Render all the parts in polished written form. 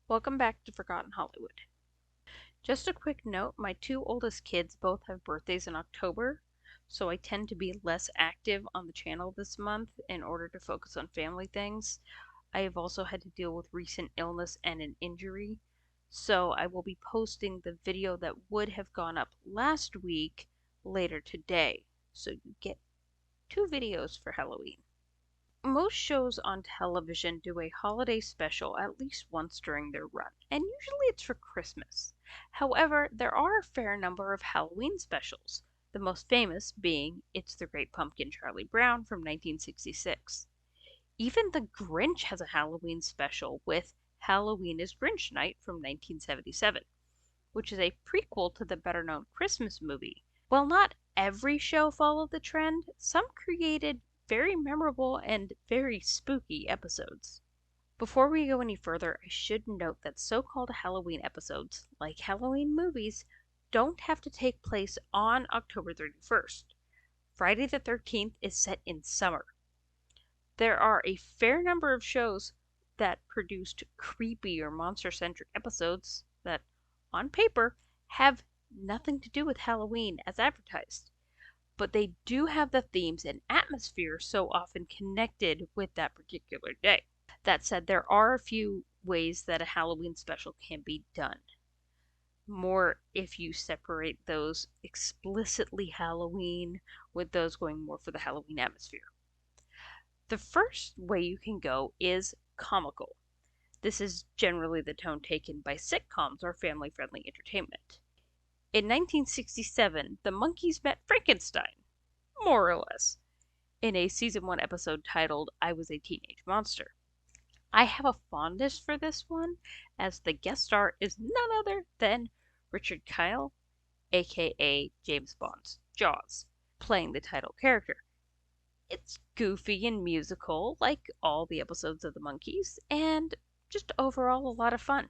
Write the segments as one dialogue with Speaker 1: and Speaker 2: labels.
Speaker 1: Welcome back to Forgotten Hollywood. Just a quick note, my two oldest kids both have birthdays in October, so I tend to be less active on the channel this month in order to focus on family things. I have also had to deal with recent illness and an injury, so I will be posting the video that would have gone up last week later today. So you get two videos for Halloween. Most shows on television do a holiday special at least once during their run, and usually it's for Christmas. However, there are a fair number of Halloween specials, the most famous being It's the Great Pumpkin Charlie Brown from 1966. Even The Grinch has a Halloween special with Halloween is Grinch Night from 1977, which is a prequel to the better known Christmas movie. While not every show followed the trend, some created very memorable and very spooky episodes. Before we go any further, I should note that so called Halloween episodes, like Halloween movies, don't have to take place on October 31st. Friday the 13th is set in summer. There are a fair number of shows that produced creepy or monster centric episodes that, on paper, have nothing to do with Halloween as advertised, but they do have the themes and atmosphere so often connected with that particular day. That said, there are a few ways that a Halloween special can be done. More if you separate those explicitly Halloween with those going more for the Halloween atmosphere. The first way you can go is comical. This is generally the tone taken by sitcoms or family friendly entertainment. In 1967, the monkeys met Frankenstein, more or less, in a season 1 episode titled I Was a Teenage Monster. I have a fondness for this one, as the guest star is none other than Richard Kyle, aka James Bond's Jaws, playing the title character. It's goofy and musical, like all the episodes of the Monkees, and just overall a lot of fun.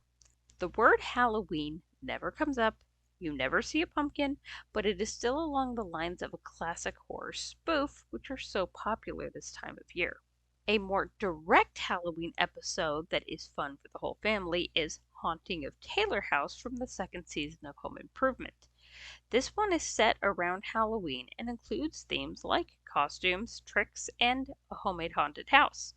Speaker 1: The word Halloween never comes up, you never see a pumpkin, but it is still along the lines of a classic horror spoof, which are so popular this time of year. A more direct Halloween episode that is fun for the whole family is Haunting of Taylor House from the second season of Home Improvement. This one is set around Halloween and includes themes like costumes, tricks, and a homemade haunted house.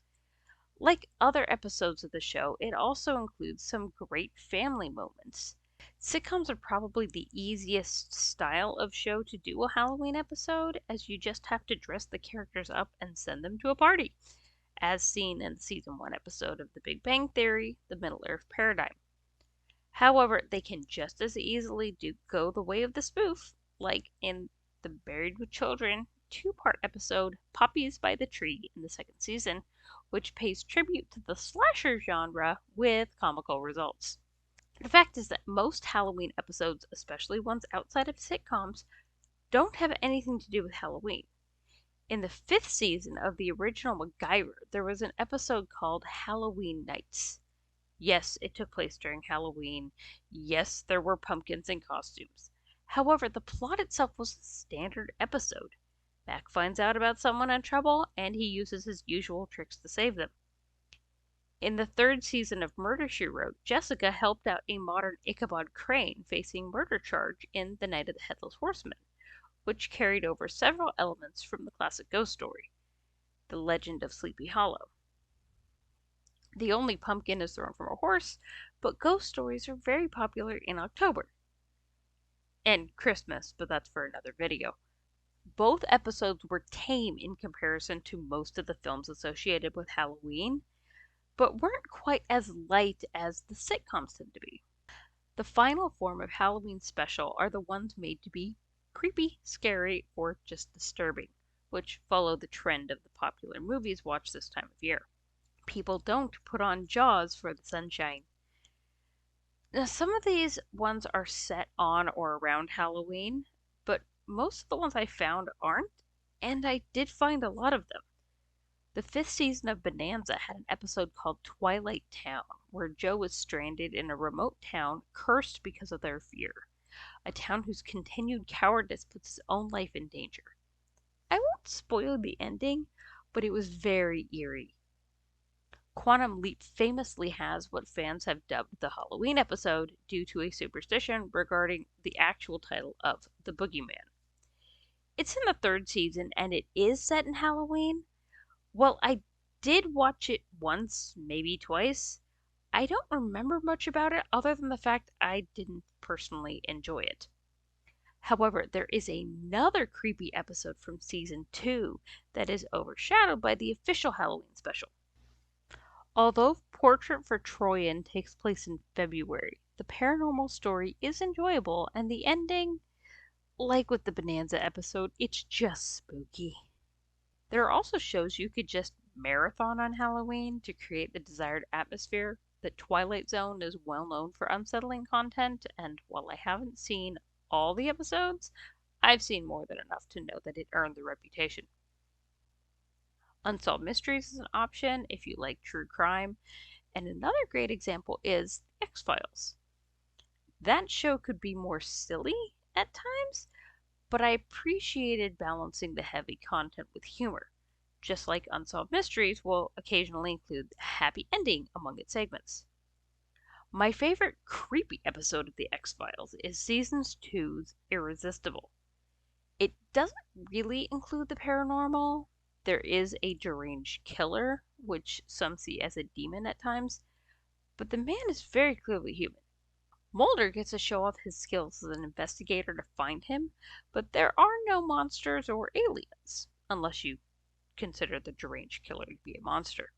Speaker 1: Like other episodes of the show, it also includes some great family moments. Sitcoms are probably the easiest style of show to do a Halloween episode, as you just have to dress the characters up and send them to a party, as seen in the season 1 episode of The Big Bang Theory, The Middle Earth Paradigm. However, they can just as easily go the way of the spoof, like in the Buried with Children 2-part episode Puppies by the Tree in the second season, which pays tribute to the slasher genre with comical results. The fact is that most Halloween episodes, especially ones outside of sitcoms, don't have anything to do with Halloween. In the 5th season of the original MacGyver, there was an episode called Halloween Nights. Yes, it took place during Halloween. Yes, there were pumpkins and costumes. However, the plot itself was a standard episode. Mac finds out about someone in trouble, and he uses his usual tricks to save them. In the 3rd season of Murder, She Wrote, Jessica helped out a modern Ichabod Crane facing murder charge in The Night of the Headless Horseman, which carried over several elements from the classic ghost story, The Legend of Sleepy Hollow. The only pumpkin is thrown from a horse, but ghost stories are very popular in October. And Christmas, but that's for another video. Both episodes were tame in comparison to most of the films associated with Halloween, but weren't quite as light as the sitcoms tend to be. The final form of Halloween special are the ones made to be creepy, scary, or just disturbing, which follow the trend of the popular movies watched this time of year. People don't put on Jaws for the sunshine. Now, some of these ones are set on or around Halloween, but most of the ones I found aren't, and I did find a lot of them. The 5th season of Bonanza had an episode called Twilight Town, where Joe was stranded in a remote town cursed because of their fear, a town whose continued cowardice puts his own life in danger. I won't spoil the ending, but it was very eerie. Quantum Leap famously has what fans have dubbed the Halloween episode due to a superstition regarding the actual title of The Boogeyman. It's in the third season and it is set in Halloween. Well, I did watch it once, maybe twice. I don't remember much about it other than the fact I didn't personally enjoy it. However, there is another creepy episode from season 2 that is overshadowed by the official Halloween special. Although Portrait for Troyan takes place in February, the paranormal story is enjoyable and the ending, like with the Bonanza episode, it's just spooky. There are also shows you could just marathon on Halloween to create the desired atmosphere. The Twilight Zone is well known for unsettling content, and while I haven't seen all the episodes, I've seen more than enough to know that it earned the reputation. Unsolved Mysteries is an option if you like true crime, and another great example is X Files. That show could be more silly at times, but I appreciated balancing the heavy content with humor, just like Unsolved Mysteries will occasionally include a happy ending among its segments. My favorite creepy episode of The X Files is Season 2's Irresistible. It doesn't really include the paranormal. There is a deranged killer, which some see as a demon at times, but the man is very clearly human. Mulder gets to show off his skills as an investigator to find him, but there are no monsters or aliens, unless you consider the deranged killer to be a monster.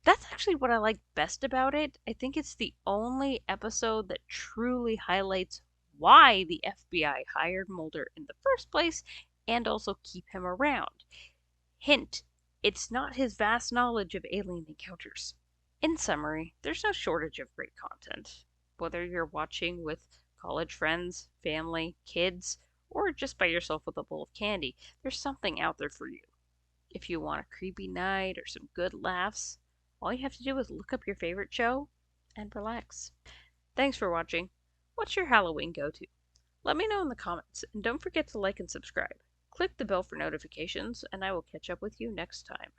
Speaker 1: That's actually what I like best about it. I think it's the only episode that truly highlights why the FBI hired Mulder in the first place and also keep him around. Hint, it's not his vast knowledge of alien encounters. In summary, there's no shortage of great content. Whether you're watching with college friends, family, kids, or just by yourself with a bowl of candy, there's something out there for you. If you want a creepy night or some good laughs, all you have to do is look up your favorite show and relax. Thanks for watching. What's your Halloween go-to? Let me know in the comments, and don't forget to like and subscribe. Click the bell for notifications, and I will catch up with you next time.